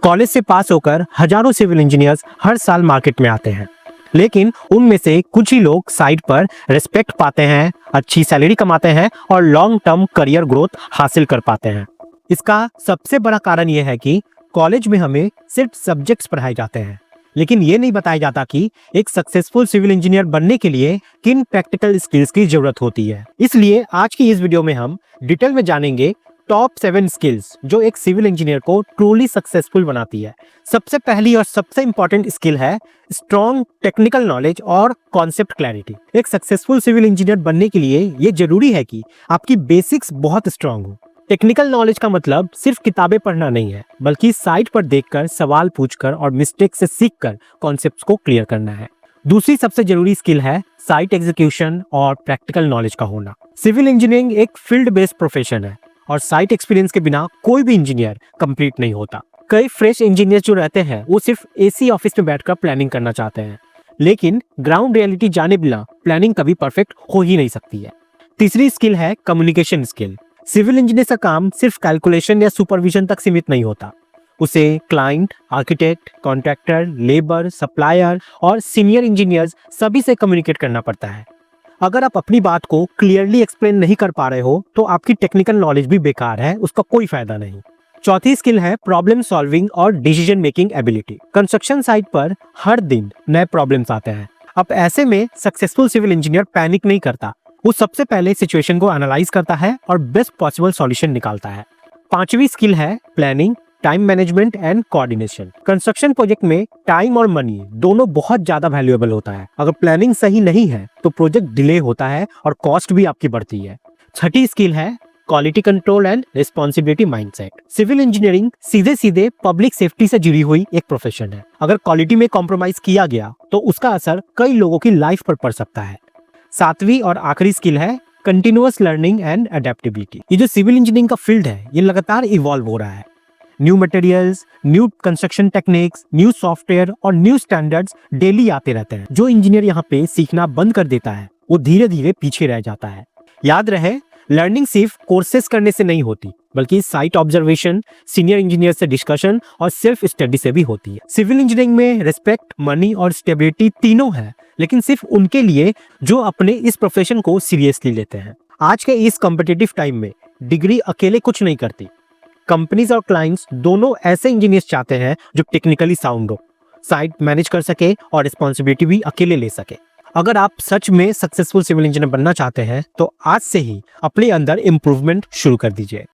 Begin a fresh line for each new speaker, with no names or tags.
College से पास होकर हजारों सिविल इंजीनियर्स हर साल मार्केट में आते हैं, लेकिन उनमें से कुछ ही लोग साइट पर रिस्पेक्ट पाते हैं, अच्छी सैलरी कमाते हैं और लॉन्ग टर्म करियर ग्रोथ हासिल कर पाते हैं। इसका सबसे बड़ा कारण यह है कि कॉलेज में हमें सिर्फ सब्जेक्ट्स पढ़ाए जाते हैं, लेकिन ये नहीं बताया जाता कि एक सक्सेसफुल सिविल इंजीनियर बनने के लिए किन प्रैक्टिकल स्किल्स की जरूरत होती है। इसलिए आज की इस वीडियो में हम डिटेल में जानेंगे टॉप 7 स्किल्स जो एक सिविल इंजीनियर को ट्रूली सक्सेसफुल बनाती है। सबसे पहली और सबसे इंपॉर्टेंट स्किल है स्ट्रॉन्ग टेक्निकल नॉलेज और कॉन्सेप्ट क्लैरिटी। एक सक्सेसफुल सिविल इंजीनियर बनने के लिए ये जरूरी है कि आपकी बेसिक्स बहुत स्ट्रांग हो। टेक्निकल नॉलेज का मतलब सिर्फ किताबें पढ़ना नहीं है, बल्कि साइट पर देखकर, सवाल पूछकर और मिस्टेक से सीखकर कॉन्सेप्ट्स को क्लियर करना है। दूसरी सबसे जरूरी स्किल है साइट एग्जीक्यूशन और प्रैक्टिकल नॉलेज का होना। सिविल इंजीनियरिंग एक फील्ड बेस्ड प्रोफेशन है और साइट एक्सपीरियंस के बिना कोई भी इंजीनियर कंप्लीट नहीं होता। कई फ्रेश इंजीनियर जो रहते हैं वो सिर्फ एसी ऑफिस में बैठकर प्लानिंग करना चाहते हैं, लेकिन ग्राउंड रियलिटी जाने बिना प्लानिंग कभी परफेक्ट हो ही नहीं सकती है। तीसरी स्किल है कम्युनिकेशन स्किल। सिविल इंजीनियर का काम सिर्फ कैलकुलेशन या सुपरविजन तक सीमित नहीं होता। उसे client, architect, contractor, labour, supplier और सीनियर इंजीनियर्स सभी से कम्युनिकेट करना पड़ता है। अगर आप अपनी बात को क्लियरली एक्सप्लेन नहीं कर पा रहे हो तो आपकी टेक्निकल नॉलेज भी बेकार है, उसका कोई फायदा नहीं। चौथी स्किल है प्रॉब्लम सॉल्विंग और decision making ability. Construction site पर हर दिन नए प्रॉब्लम्स आते हैं। अब ऐसे में सक्सेसफुल सिविल इंजीनियर पैनिक नहीं करता, वो सबसे पहले सिचुएशन को एनालाइज करता है और बेस्ट पॉसिबल सॉल्यूशन निकालता है। पांचवी स्किल है planning, time management and coordination. Construction project में टाइम और मनी दोनों बहुत ज्यादा वैल्यूएबल होता है। अगर प्लानिंग सही नहीं है तो प्रोजेक्ट डिले होता है और कॉस्ट भी आपकी बढ़ती है। छठी स्किल है quality control and responsibility mindset. Civil engineering सीधे सीधे पब्लिक सेफ्टी से जुड़ी हुई एक प्रोफेशन है। अगर क्वालिटी में कॉम्प्रोमाइज किया गया तो उसका असर कई लोगों की लाइफ पर पड़ सकता है। सातवीं और आखिरी स्किल है कंटिन्यूअस लर्निंग एंड अडेप्टेबिलिटी। ये जो सिविल इंजीनियरिंग का फील्ड है ये लगातार इवॉल्व हो रहा है। New materials, new construction techniques, new software और न्यू स्टैंडर्ड्स डेली आते रहते हैं। जो इंजीनियर यहाँ पे सीखना बंद कर देता है वो धीरे धीरे पीछे रह जाता है। याद रहे, लर्निंग सिर्फ कोर्सेस करने से नहीं होती, बल्कि साइट ऑब्जर्वेशन, सीनियर इंजीनियर से डिस्कशन और सेल्फ स्टडी से भी होती है। सिविल इंजीनियरिंग में रिस्पेक्ट, मनी और स्टेबिलिटी तीनों है, लेकिन सिर्फ उनके लिए जो अपने इस प्रोफेशन को सीरियसली लेते हैं। आज के इस कॉम्पिटिटिव टाइम में डिग्री अकेले कुछ नहीं करती। कंपनीज और क्लाइंट्स दोनों ऐसे इंजीनियर्स चाहते हैं जो टेक्निकली साउंड हो, साइट मैनेज कर सके और रिस्पॉन्सिबिलिटी भी अकेले ले सके। अगर आप सच में सक्सेसफुल सिविल इंजीनियर बनना चाहते हैं तो आज से ही अपने अंदर इम्प्रूवमेंट शुरू कर दीजिए।